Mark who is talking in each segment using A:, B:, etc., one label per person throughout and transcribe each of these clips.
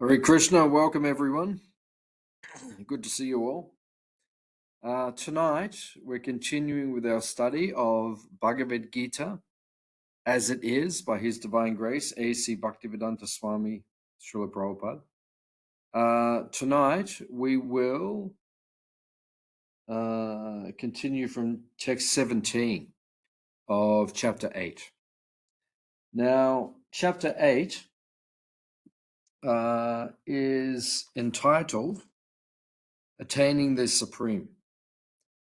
A: Hare Krishna, welcome everyone. Good to see you all. Tonight, we're continuing with our study of Bhagavad Gita as it is by His Divine Grace, A.C. Bhaktivedanta Swami Srila Prabhupada. Tonight, we will continue from text 17 of chapter 8. Now, chapter 8 is entitled Attaining the Supreme.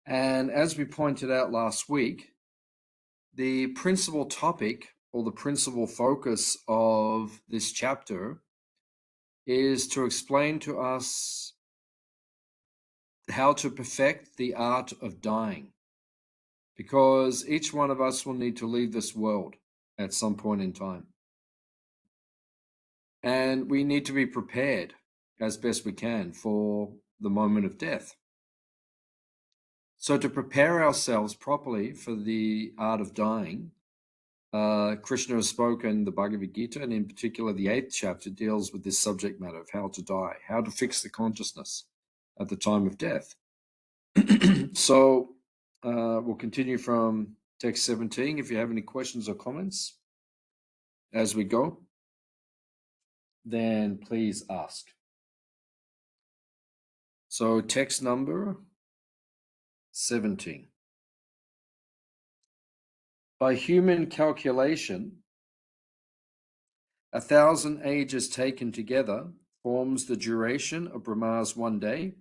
A: And as we pointed out last week, the principal topic or the principal focus of this chapter is to explain to us how to perfect the art of dying, because each one of us will need to leave this world at some point in time. And we need to be prepared as best we can for the moment of death. So to prepare ourselves properly for the art of dying, Krishna has spoken the Bhagavad Gita, and in particular the 8th chapter deals with this subject matter of how to die, how to fix the consciousness at the time of death. So we'll continue from text 17. If you have any questions or comments as we go, then please ask. So text number 17. By human calculation, 1,000 ages taken together forms the duration of Brahma's one day,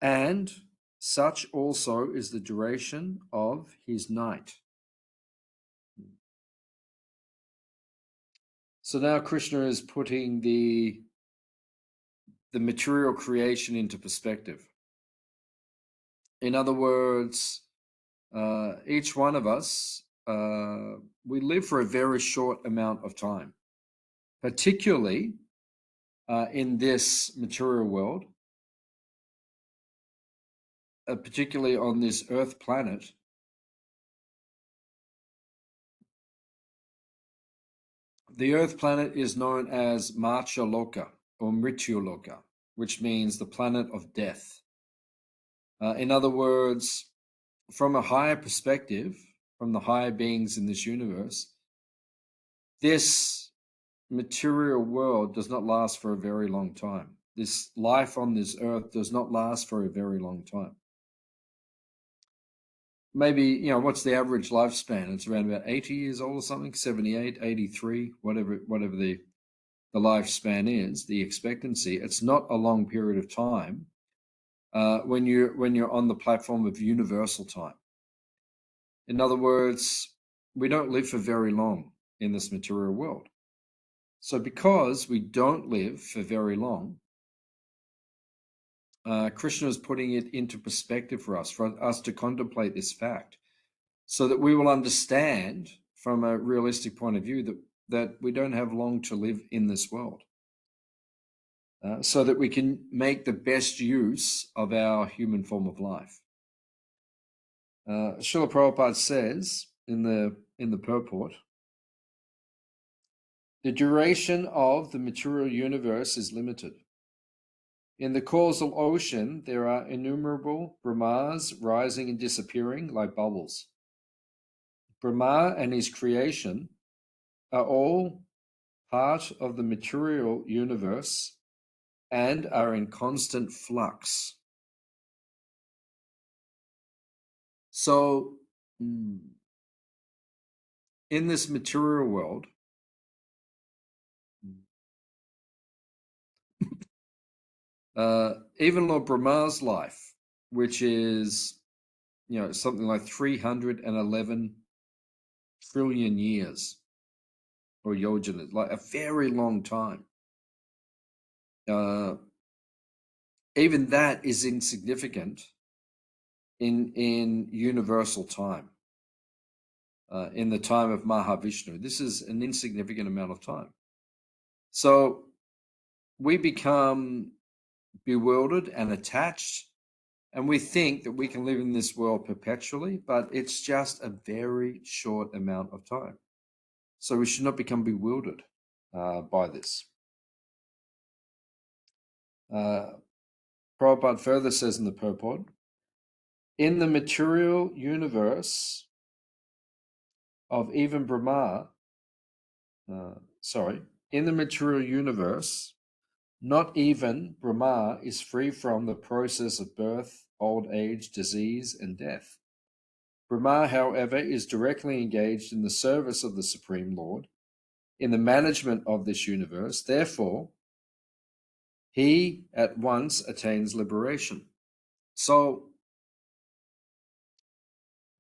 A: and such also is the duration of his night. So now Krishna is putting the material creation into perspective. In other words, each one of us, we live for a very short amount of time, particularly in this material world, particularly on this Earth planet. The Earth planet is known as Marcha Loka or Mrityu Loka, which means the planet of death. In other words, from a higher perspective, from the higher beings in this universe, this material world does not last for a very long time. This life on this earth does not last for a very long time. Maybe, what's the average lifespan? It's around about 80 years old or something, 78, 83, whatever the lifespan is, the expectancy. It's not a long period of time when you're on the platform of universal time. In other words, we don't live for very long in this material world. So because we don't live for very long, Krishna is putting it into perspective for us to contemplate this fact, so that we will understand from a realistic point of view that we don't have long to live in this world, so that we can make the best use of our human form of life. Srila Prabhupada says in the purport, the duration of the material universe is limited. In the causal ocean, there are innumerable Brahmas rising and disappearing like bubbles. Brahma and his creation are all part of the material universe and are in constant flux. So, in this material world, even Lord Brahma's life, which is, something like 311 trillion years, or yojana, like a very long time. Even that is insignificant in universal time. In the time of Mahavishnu, this is an insignificant amount of time. So we become bewildered and attached, and we think that we can live in this world perpetually, but it's just a very short amount of time. So we should not become bewildered by this. Prabhupada further says in the purport, in the material universe of even Brahma, in the material universe, not even Brahma is free from the process of birth, old age, disease, and death. Brahma, however, is directly engaged in the service of the Supreme Lord, in the management of this universe. Therefore, he at once attains liberation. So,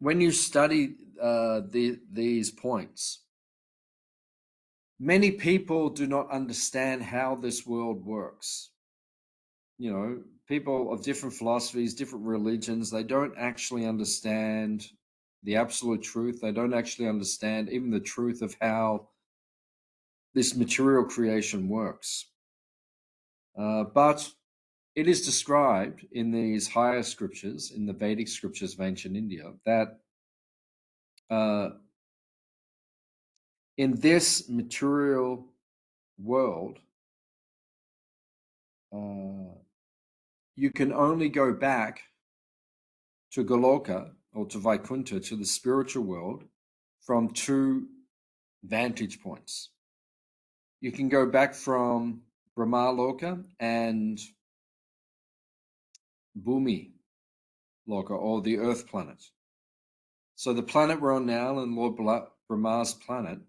A: when you study these points, many people do not understand how this world works. You know, people of different philosophies, different religions, they don't actually understand the absolute truth. They don't actually understand even the truth of how this material creation works. But it is described in these higher scriptures, in the Vedic scriptures of ancient India, that in this material world, you can only go back to Goloka or to Vaikuntha, to the spiritual world, from two vantage points. You can go back from Brahmaloka and Bhumi Loka, or the Earth planet. So the planet we're on now and Lord Brahma's planet,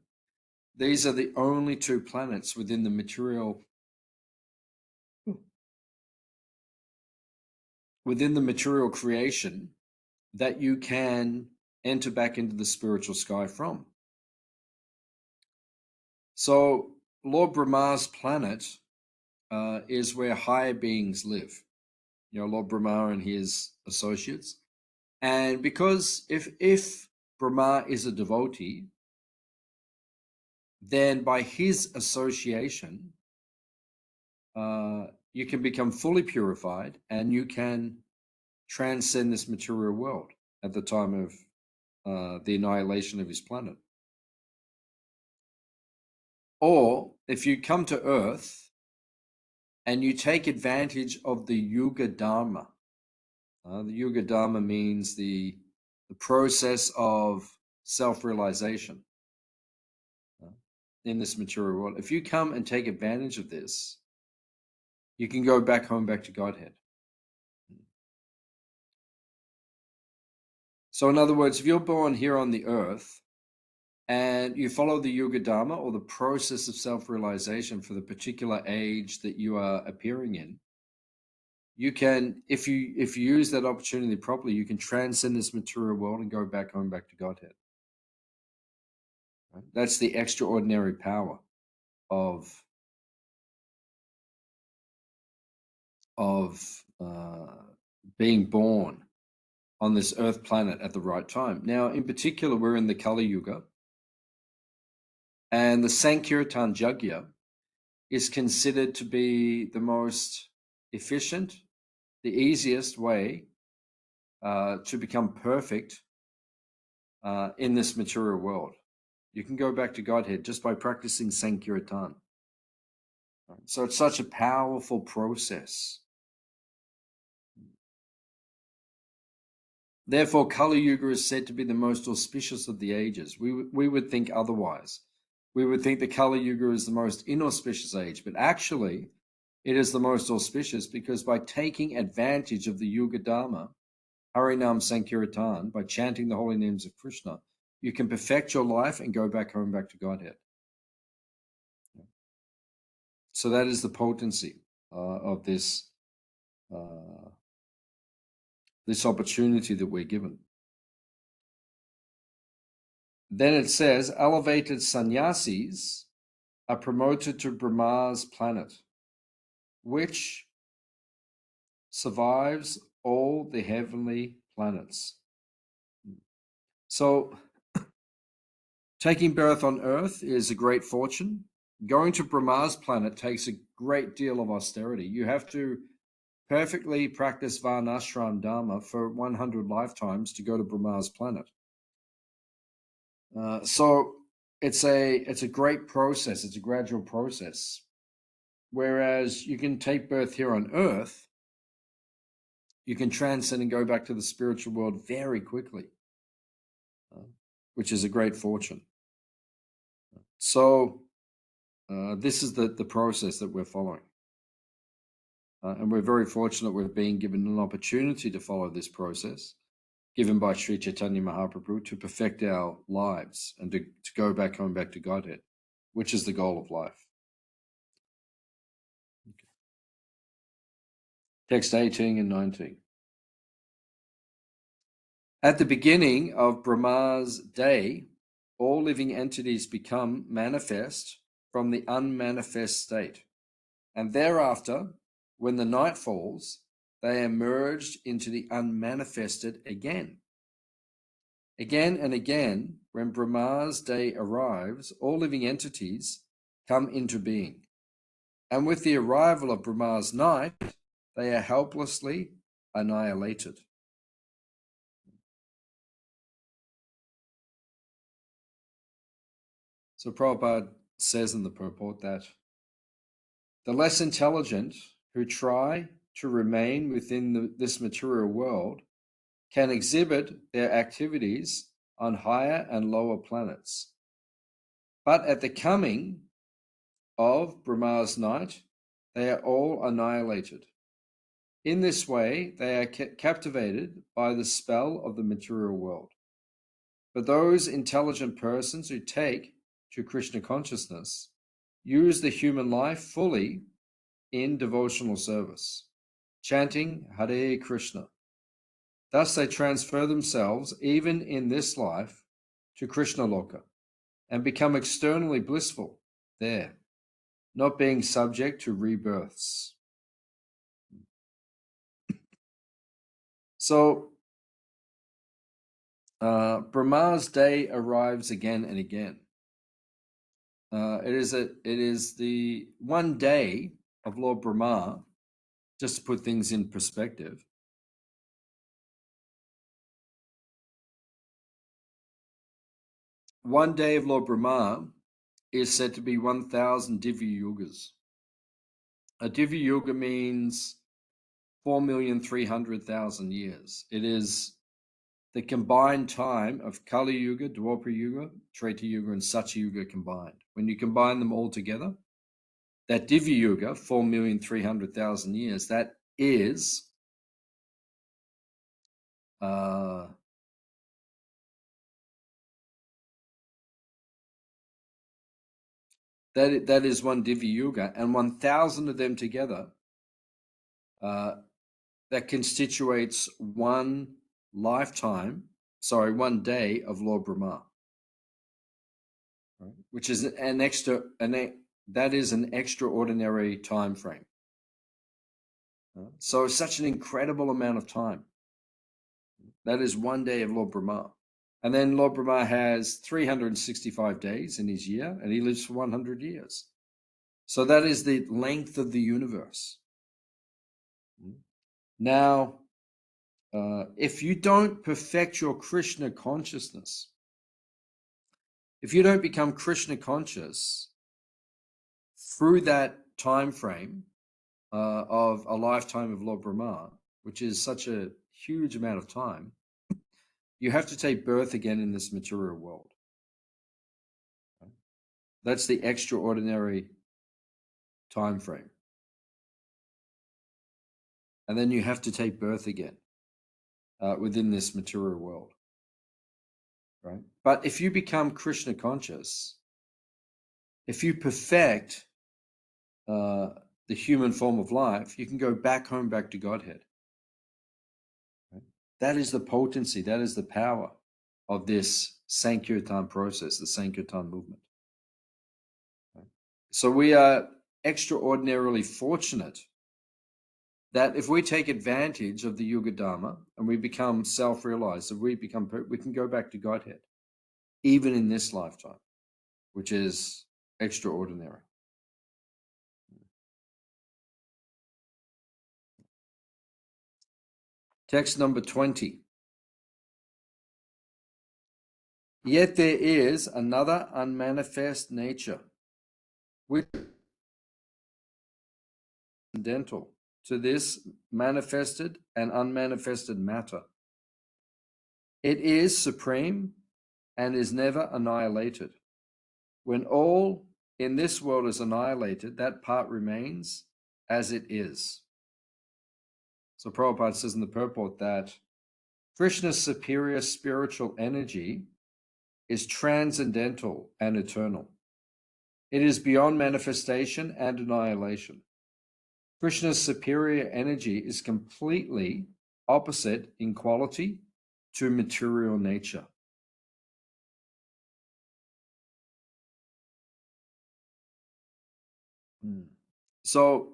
A: these are the only two planets within the material creation that you can enter back into the spiritual sky from. So Lord Brahma's planet is where higher beings live. You know, Lord Brahma and his associates. And because if Brahma is a devotee, then by his association, you can become fully purified and you can transcend this material world at the time of the annihilation of his planet. Or if you come to Earth and you take advantage of the Yuga Dharma, the Yuga Dharma means the process of self-realization in this material world. If you come and take advantage of this, you can go back home, back to Godhead. So in other words, if you're born here on the earth and you follow the Yuga Dharma, or the process of self-realization for the particular age that you are appearing in, you can, if you use that opportunity properly, you can transcend this material world and go back home, back to Godhead. Right? That's the extraordinary power of being born on this earth planet at the right time. Now, in particular, we're in the Kali Yuga, and the Sankirtan Yajna is considered to be the most efficient, the easiest way to become perfect in this material world. You can go back to Godhead just by practicing Sankirtan. So it's such a powerful process. Therefore, Kali Yuga is said to be the most auspicious of the ages. We would think otherwise. We would think the Kali Yuga is the most inauspicious age, but actually it is the most auspicious, because by taking advantage of the Yuga Dharma, Harinam Sankirtan, by chanting the holy names of Krishna, you can perfect your life and go back home, back to Godhead. So that is the potency of this this opportunity that we're given. Then it says, elevated sannyasis are promoted to Brahma's planet, which survives all the heavenly planets. So taking birth on Earth is a great fortune. Going to Brahma's planet takes a great deal of austerity. You have to perfectly practice Varnashram Dharma for 100 lifetimes to go to Brahma's planet. So it's a great process. It's a gradual process. Whereas you can take birth here on earth, you can transcend and go back to the spiritual world very quickly, which is a great fortune. So this is the process that we're following. And we're very fortunate we've been given an opportunity to follow this process, given by Sri Chaitanya Mahaprabhu, to perfect our lives and to go back home, back to Godhead, which is the goal of life. Okay. Text 18 and 19. At the beginning of Brahma's day, all living entities become manifest from the unmanifest state. And thereafter, when the night falls, they are merged into the unmanifested again. Again and again, when Brahma's day arrives, all living entities come into being. And with the arrival of Brahma's night, they are helplessly annihilated. So Prabhupada says in the purport that the less intelligent who try to remain within this material world can exhibit their activities on higher and lower planets. But at the coming of Brahma's night, they are all annihilated. In this way, they are captivated by the spell of the material world. But those intelligent persons who take to Krishna consciousness use the human life fully in devotional service, chanting Hare Krishna. Thus they transfer themselves, even in this life, to Krishna Loka and become externally blissful there, not being subject to rebirths. So Brahma's day arrives again and again. It is the one day of Lord Brahma, just to put things in perspective. One day of Lord Brahma is said to be 1,000 Divya Yugas. A Divya Yuga means 4,300,000 years. It is the combined time of Kali Yuga, Dwapara Yuga, Treta Yuga, and Satya Yuga combined. When you combine them all together, that Divya Yuga, 4,300,000 years, that is that is one Divya Yuga, and 1,000 of them together, that constitutes one day of Lord Brahma, right? Which is that is an extraordinary time frame. So such an incredible amount of time. That is one day of Lord Brahma. And then Lord Brahma has 365 days in his year, and he lives for 100 years. So that is the length of the universe. Now, if you don't perfect your Krishna consciousness, if you don't become Krishna conscious through that time frame of a lifetime of Lord Brahma, which is such a huge amount of time, you have to take birth again in this material world. That's the extraordinary time frame. And then you have to take birth again within this material world. Right? But if you become Krishna conscious, if you perfect the human form of life, you can go back home, back to Godhead. Right? That is the potency, that is the power of this Sankirtan process, the Sankirtan movement. Right? So we are extraordinarily fortunate that if we take advantage of the Yuga Dharma and we become self-realized, we can go back to Godhead, even in this lifetime, which is extraordinary. Text number 20. Yet there is another unmanifest nature, which transcendental to this manifested and unmanifested matter. It is supreme and is never annihilated. When all in this world is annihilated, that part remains as it is. So Prabhupada says in the purport that Krishna's superior spiritual energy is transcendental and eternal. It is beyond manifestation and annihilation. Krishna's superior energy is completely opposite in quality to material nature. So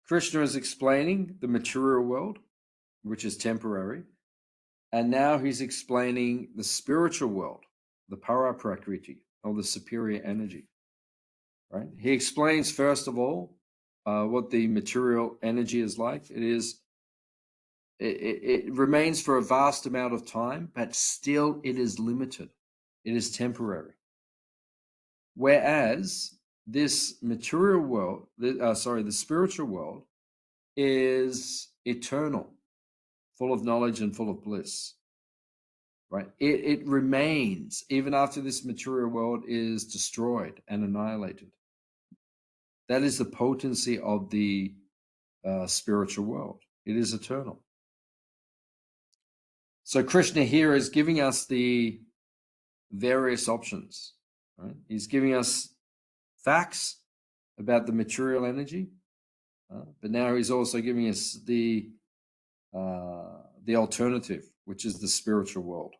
A: Krishna is explaining the material world, which is temporary, and now he's explaining the spiritual world, the Paraprakriti, or the superior energy. Right? He explains first of all what the material energy is like. It remains for a vast amount of time, but still it is limited. It is temporary. Whereas this material world, the spiritual world, is eternal, full of knowledge and full of bliss. Right? It remains even after this material world is destroyed and annihilated. That is the potency of the spiritual world. It is eternal. So Krishna here is giving us the various options. Right? He's giving us facts about the material energy, but now he's also giving us the alternative, which is the spiritual world.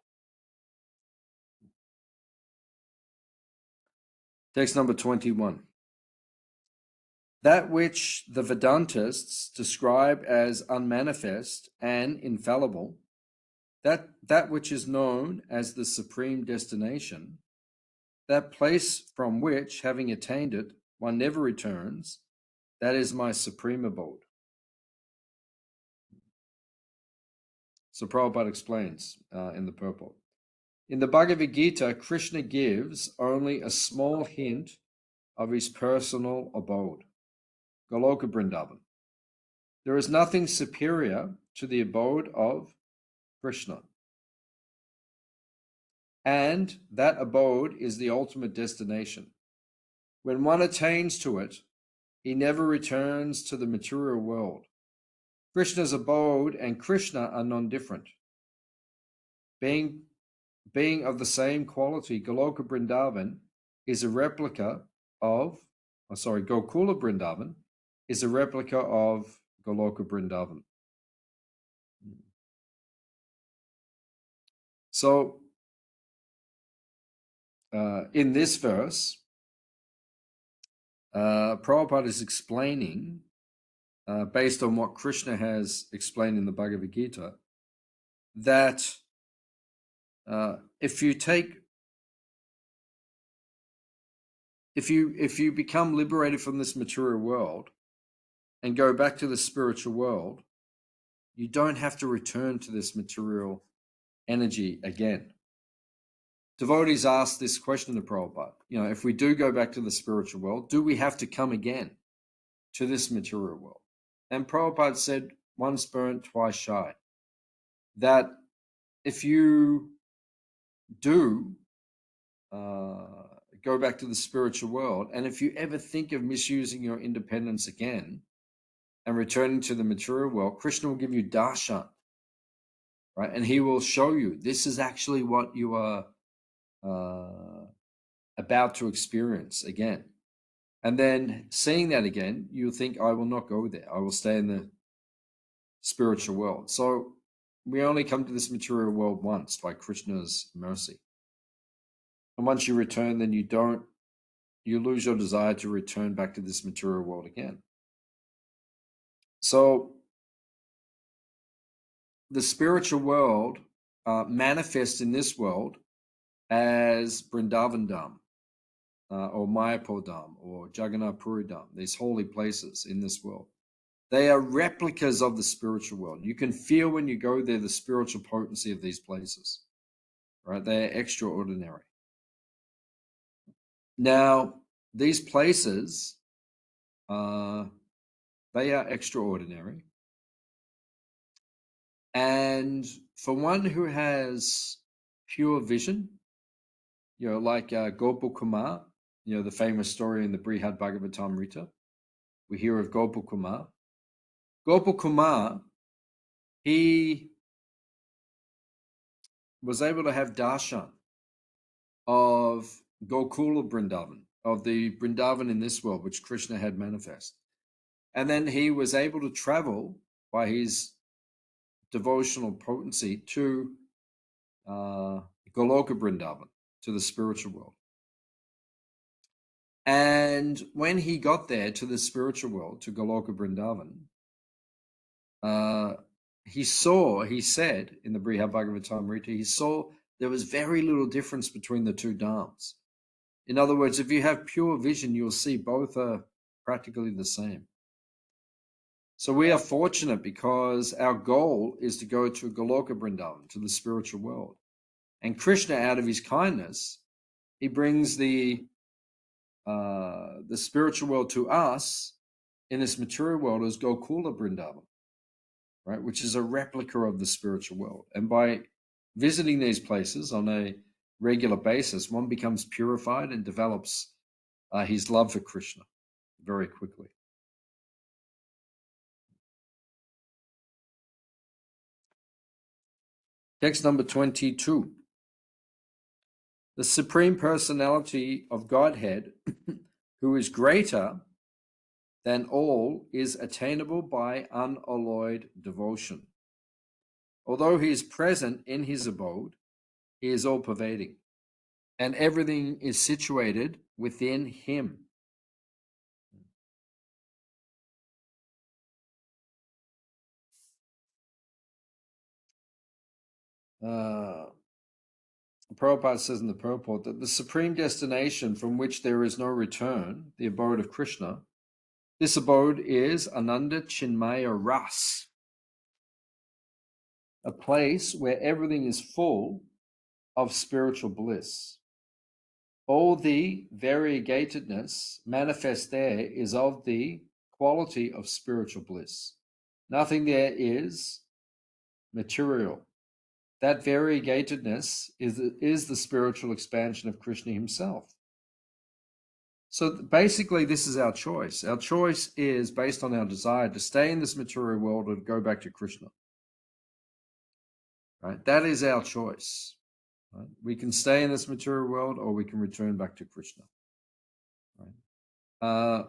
A: Text number 21. That which the Vedantists describe as unmanifest and infallible, that which is known as the supreme destination, that place from which, having attained it, one never returns, that is my supreme abode. So Prabhupada explains in the purport. In the Bhagavad Gita, Krishna gives only a small hint of his personal abode, Goloka Vrindavan. There is nothing superior to the abode of Krishna. And that abode is the ultimate destination. When one attains to it, he never returns to the material world. Krishna's abode and Krishna are non-different. Being of the same quality, Goloka Vrindavan is a replica of, Gokula Vrindavan is a replica of Goloka Vrindavan. So, in this verse, Prabhupada is explaining, based on what Krishna has explained in the Bhagavad Gita, that if you become liberated from this material world and go back to the spiritual world, you don't have to return to this material energy again. Devotees ask this question to Prabhupada. If we do go back to the spiritual world, do we have to come again to this material world? And Prabhupada said, once burnt, twice shy. That if you do go back to the spiritual world, and if you ever think of misusing your independence again and returning to the material world, Krishna will give you darshan, right? And he will show you this is actually what you are about to experience again. And then seeing that again, you'll think, I will not go there. I will stay in the spiritual world. So we only come to this material world once by Krishna's mercy. And once you return, then you lose your desire to return back to this material world again. So the spiritual world manifests in this world as Vrindavan Dham, or Mayapur Dham, or Jagannath Puri Dham, these holy places in this world. They are replicas of the spiritual world. You can feel when you go there the spiritual potency of these places, right? They are extraordinary. Now, these places They are extraordinary. And for one who has pure vision, like Gopal Kumar, the famous story in the Brihad Bhagavatamrita, we hear of Gopal Kumar. Gopal Kumar, he was able to have darshan of Gokula Vrindavan, of the Vrindavan in this world, which Krishna had manifest. And then he was able to travel by his devotional potency to Goloka Vrindavan, to the spiritual world. And when he got there to the spiritual world, to Goloka Vrindavan, he said in the Brihad Bhagavatamrita, he saw there was very little difference between the two dhams. In other words, if you have pure vision, you'll see both are practically the same. So we are fortunate because our goal is to go to Goloka Vrindavan, to the spiritual world. And Krishna, out of his kindness, he brings the spiritual world to us in this material world as Gokula Vrindavan, right, which is a replica of the spiritual world. And by visiting these places on a regular basis, one becomes purified and develops his love for Krishna very quickly. Text number 22. The Supreme Personality of Godhead, who is greater than all, is attainable by unalloyed devotion. Although he is present in his abode, he is all-pervading, and everything is situated within him. Prabhupada says in the purport that the supreme destination from which there is no return, the abode of Krishna, this abode is Ananda Chinmaya Ras, a place where everything is full of spiritual bliss. All the variegatedness manifest there is of the quality of spiritual bliss. Nothing there is material. That variegatedness is the spiritual expansion of Krishna himself. So basically, this is our choice. Our choice is based on our desire to stay in this material world or to go back to Krishna. Right? That is our choice. Right? We can stay in this material world or we can return back to Krishna. Right?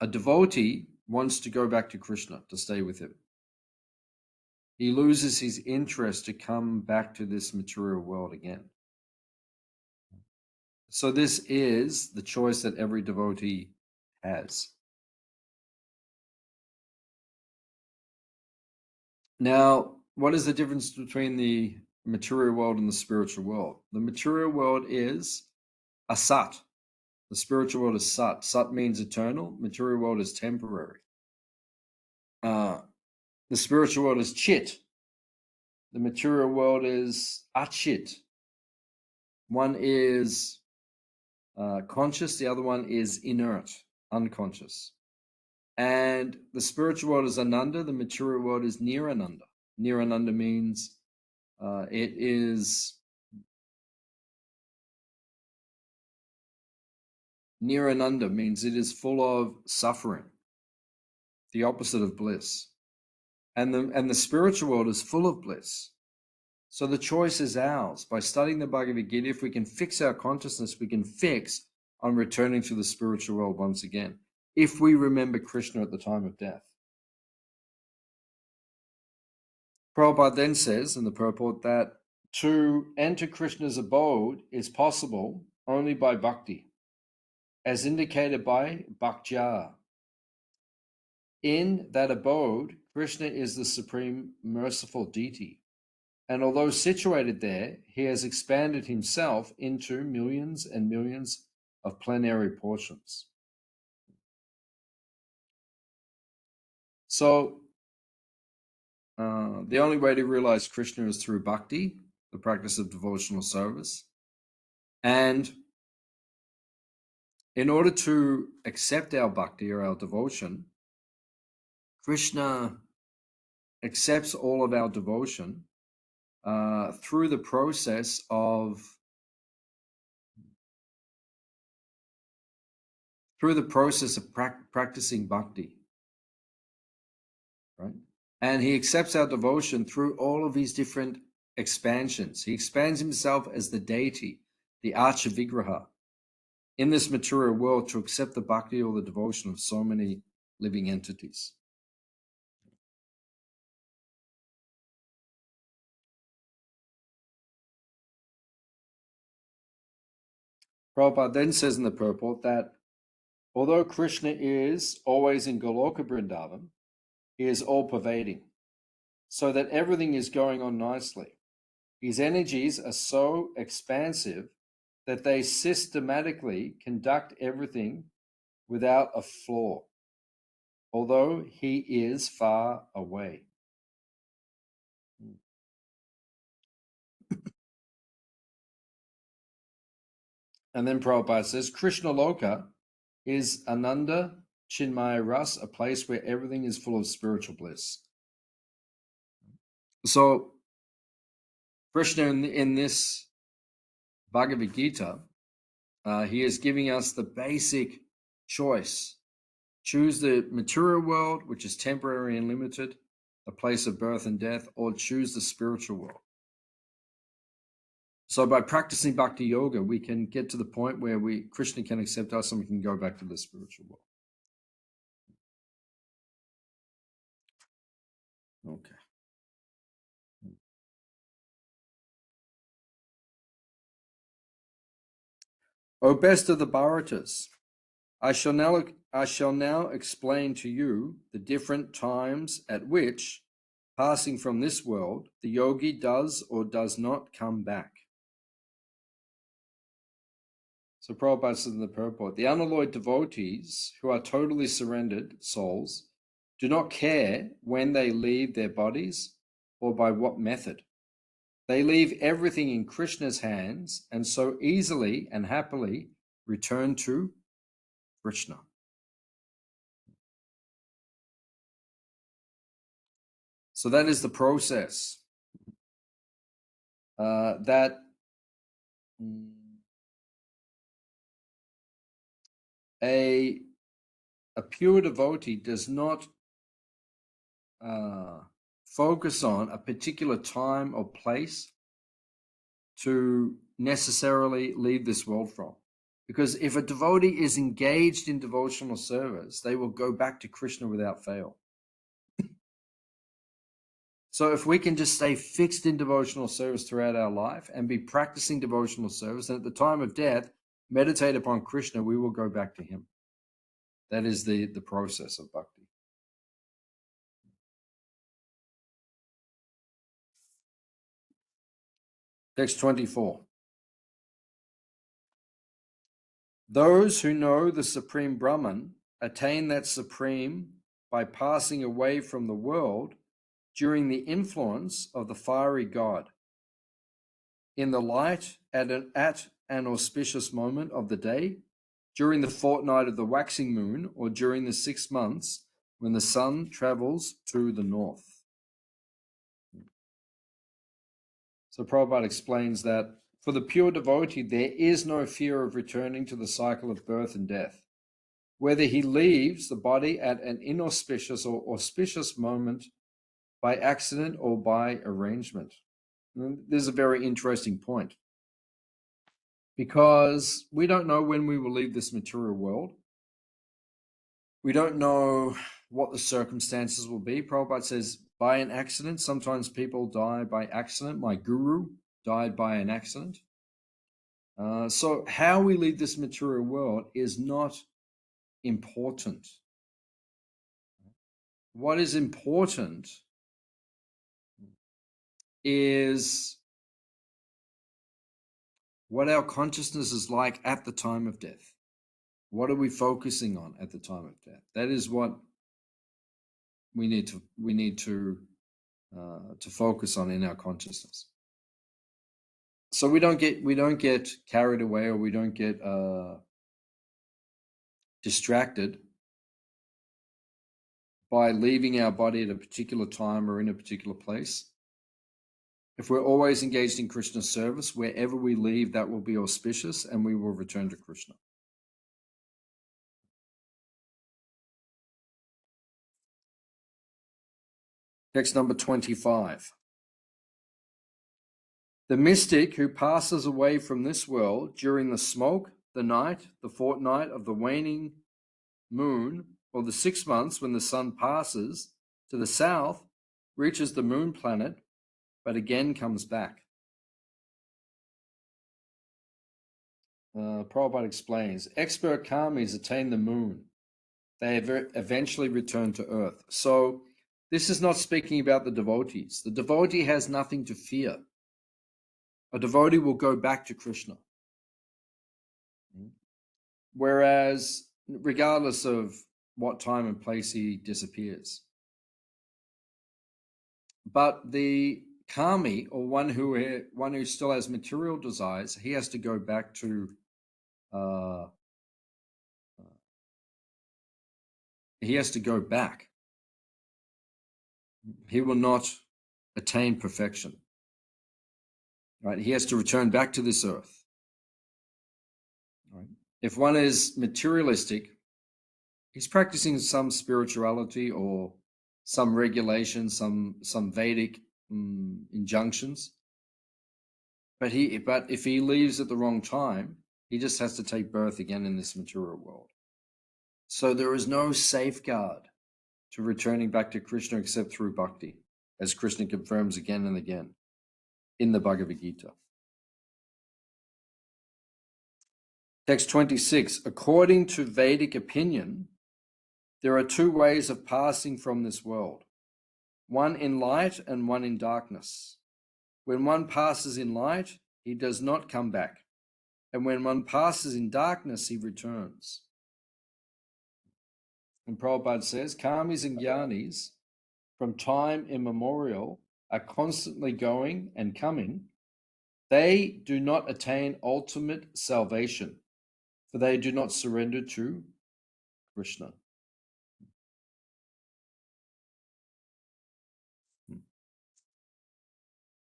A: A devotee wants to go back to Krishna, to stay with him. He loses his interest to come back to this material world again. So this is the choice that every devotee has. Now, what is the difference between the material world and the spiritual world? The material world is asat. The spiritual world is sat. Sat means eternal. Material world is temporary. The spiritual world is chit. The material world is achit. One is conscious, the other one is inert, unconscious. And the spiritual world is Ananda, the material world is Nirananda. Nirananda means it is Nirananda means it is full of suffering, the opposite of bliss. And the spiritual world is full of bliss. So the choice is ours. By studying the Bhagavad Gita, if we can fix our consciousness, we can fix on returning to the spiritual world once again, if we remember Krishna at the time of death. Prabhupada then says in the purport that to enter Krishna's abode is possible only by bhakti, as indicated by bhaktya. In that abode, Krishna is the supreme merciful deity. And although situated there, he has expanded himself into millions and millions of plenary portions. So, the only way to realize Krishna is through bhakti, the practice of devotional service. And in order to accept our bhakti or our devotion, Krishna accepts all of our devotion through the process of practicing bhakti, right? And he accepts our devotion through all of these different expansions. He expands himself as the deity, the Archa Vigraha, in this material world to accept the bhakti or the devotion of so many living entities. Prabhupada then says in the purport that although Krishna is always in Goloka Vrindavan, he is all-pervading, so that everything is going on nicely. His energies are so expansive that they systematically conduct everything without a flaw, although he is far away. And then Prabhupada says, Krishna Loka is Ananda Chinmaya Ras, a place where everything is full of spiritual bliss. So Krishna in this Bhagavad Gita, he is giving us the basic choice. Choose the material world, which is temporary and limited, a place of birth and death, or choose the spiritual world. So by practicing bhakti yoga, we can get to the point where Krishna can accept us and we can go back to the spiritual world. Okay. O best of the Bharatas, I shall now explain to you the different times at which, passing from this world, the yogi does or does not come back. So Prabhupada says in the purport, the unalloyed devotees who are totally surrendered souls do not care when they leave their bodies or by what method. They leave everything in Krishna's hands and so easily and happily return to Krishna. So that is the process that a pure devotee does not focus on a particular time or place to necessarily leave this world from. Because if a devotee is engaged in devotional service, they will go back to Krishna without fail. So if we can just stay fixed in devotional service throughout our life and be practicing devotional service, and at the time of death, meditate upon Krishna, we will go back to him. That is the process of bhakti. Text 24. Those who know the Supreme Brahman attain that Supreme by passing away from the world during the influence of the fiery god. In the light at an auspicious moment of the day, during the fortnight of the waxing moon, or during the 6 months when the sun travels to the north. So Prabhupada explains that for the pure devotee, there is no fear of returning to the cycle of birth and death, whether he leaves the body at an inauspicious or auspicious moment by accident or by arrangement. And this is a very interesting point, because we don't know when we will leave this material world. We don't know what the circumstances will be. Prabhupada says, by an accident, sometimes people die by accident. My guru died by an accident. So how we leave this material world is not important. What is important is what our consciousness is like at the time of death. What are we focusing on at the time of death? That is what we need to focus on in our consciousness. So we don't get carried away, or we don't get distracted by leaving our body at a particular time or in a particular place. If we're always engaged in Krishna's service, wherever we leave, that will be auspicious and we will return to Krishna. Text number 25. The mystic who passes away from this world during the smoke, the night, the fortnight of the waning moon, or the 6 months when the sun passes to the south, reaches the moon planet, but again comes back. Prabhupada explains, expert karmis attain the moon. They eventually return to earth. So this is not speaking about the devotees. The devotee has nothing to fear. A devotee will go back to Krishna. Whereas, regardless of what time and place he disappears. But the karmi, or one who still has material desires, he has to go back to he will not attain perfection. Right? He has to return back to this earth. Right? If one is materialistic, he's practicing some spirituality or some regulation, some Vedic injunctions. But if he leaves at the wrong time, he just has to take birth again in this material world. So there is no safeguard to returning back to Krishna except through bhakti, as Krishna confirms again and again in the Bhagavad Gita. Text 26. According to Vedic opinion, there are 2 ways of passing from this world, one in light and one in darkness. When one passes in light, he does not come back. And when one passes in darkness, he returns. And Prabhupada says, karmis and jnanis from time immemorial are constantly going and coming. They do not attain ultimate salvation, for they do not surrender to Krishna.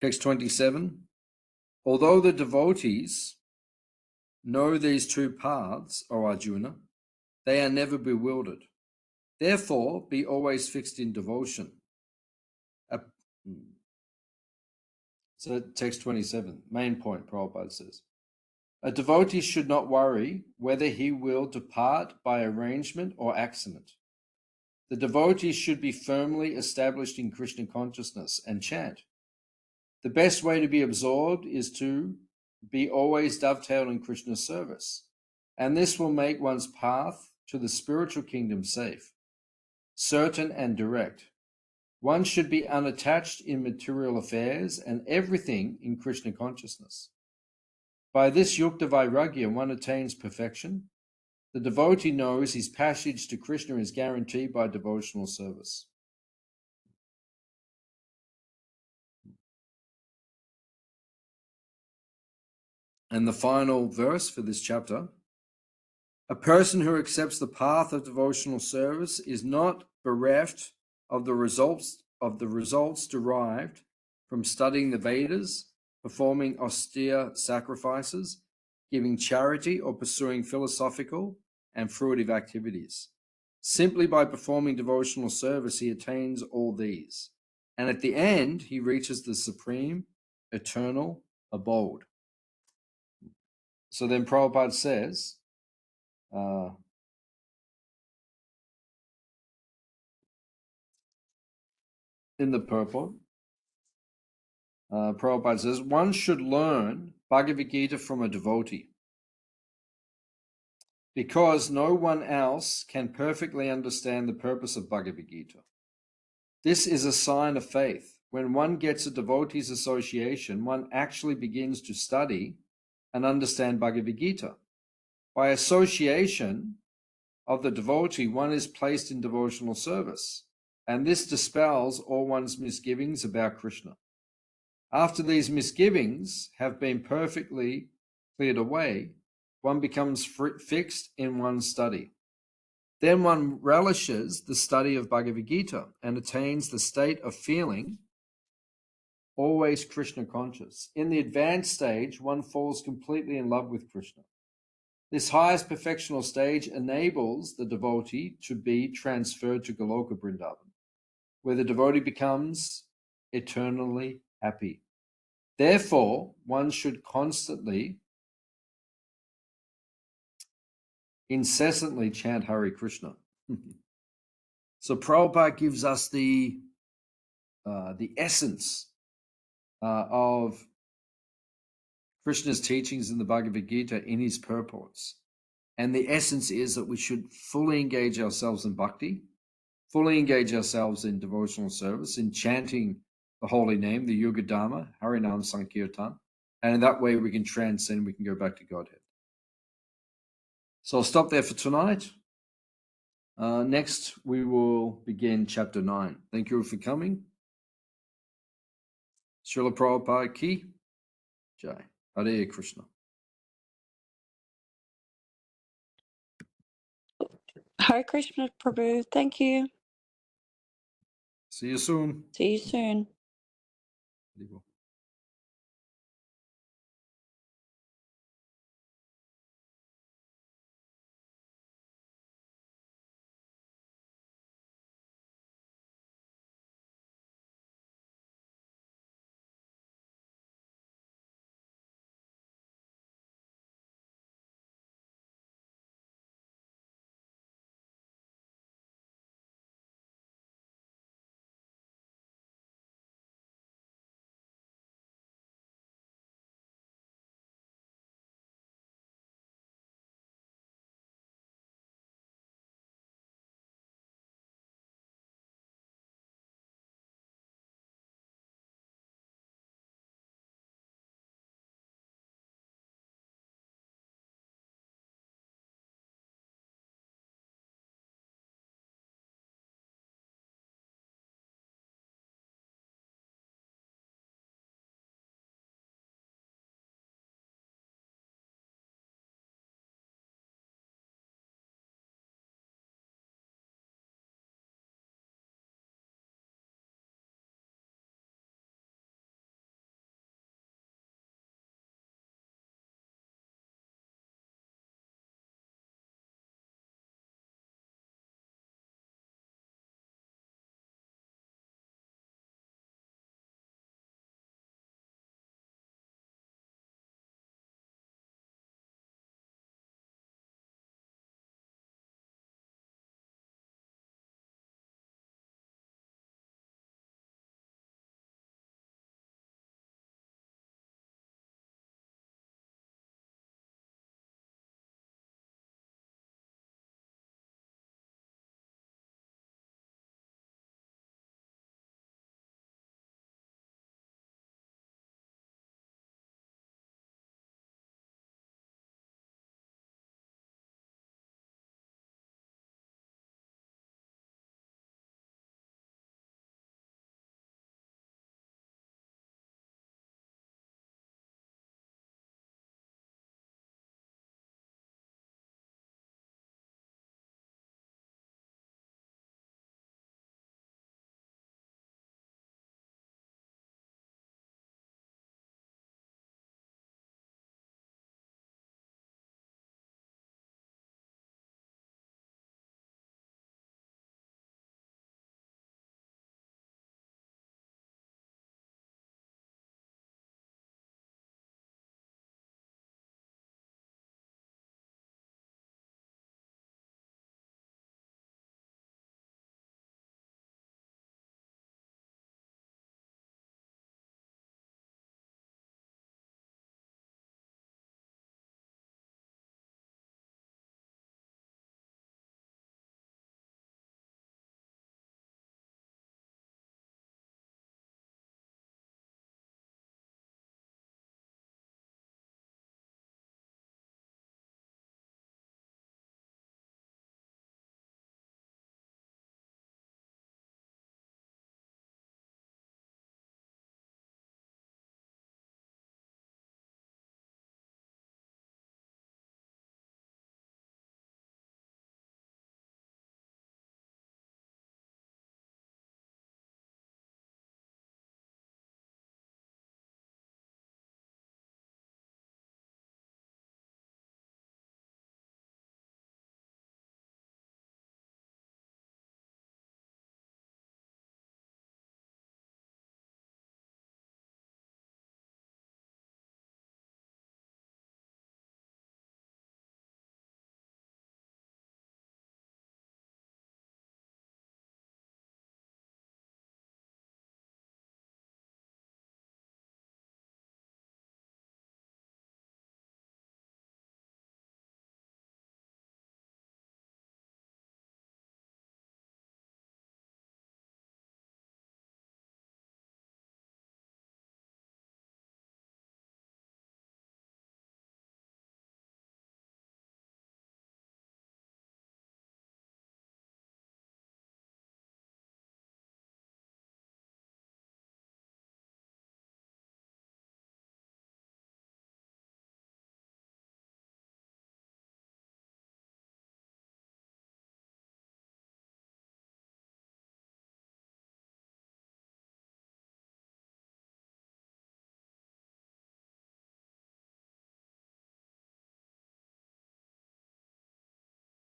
A: Text 27. Although the devotees know these 2 paths, O Arjuna, they are never bewildered. Therefore, be always fixed in devotion. So text 27, main point, Prabhupada says. A devotee should not worry whether he will depart by arrangement or accident. The devotee should be firmly established in Krishna consciousness and chant. The best way to be absorbed is to be always dovetailed in Krishna's service, and this will make one's path to the spiritual kingdom safe, certain and direct. One should be unattached in material affairs and everything in Krishna consciousness. By this yukta vairagya, one attains perfection. The devotee knows his passage to Krishna is guaranteed by devotional service. And the final verse for this chapter, a person who accepts the path of devotional service is not bereft of the results derived from studying the Vedas, performing austere sacrifices, giving charity, or pursuing philosophical and fruitive activities. Simply by performing devotional service, he attains all these. And at the end, he reaches the supreme, eternal abode. So then Prabhupada says, in the purport, Prabhupada says, one should learn Bhagavad Gita from a devotee because no one else can perfectly understand the purpose of Bhagavad Gita. This is a sign of faith. When one gets a devotee's association, one actually begins to study and understand Bhagavad Gita. By association of the devotee, one is placed in devotional service, and this dispels all one's misgivings about Krishna. After these misgivings have been perfectly cleared away, one becomes fixed in one's study. Then one relishes the study of Bhagavad Gita and attains the state of feeling always Krishna conscious. In the advanced stage, one falls completely in love with Krishna. This highest perfectional stage enables the devotee to be transferred to Goloka Vrindavan, where the devotee becomes eternally happy. Therefore, one should constantly, incessantly chant Hare Krishna. So Prabhupada gives us the essence of Krishna's teachings in the Bhagavad Gita in his purports. And the essence is that we should fully engage ourselves in bhakti, fully engage ourselves in devotional service, in chanting the holy name, the Yuga Dharma, Harinam Sankirtan. And in that way we can transcend, we can go back to Godhead. So I'll stop there for tonight. Next, we will begin chapter 9. Thank you all for coming. Srila Prabhupada Ki Jai. Hare Krishna.
B: Hare Krishna, Prabhu. Thank you.
A: See you soon.
B: See you soon.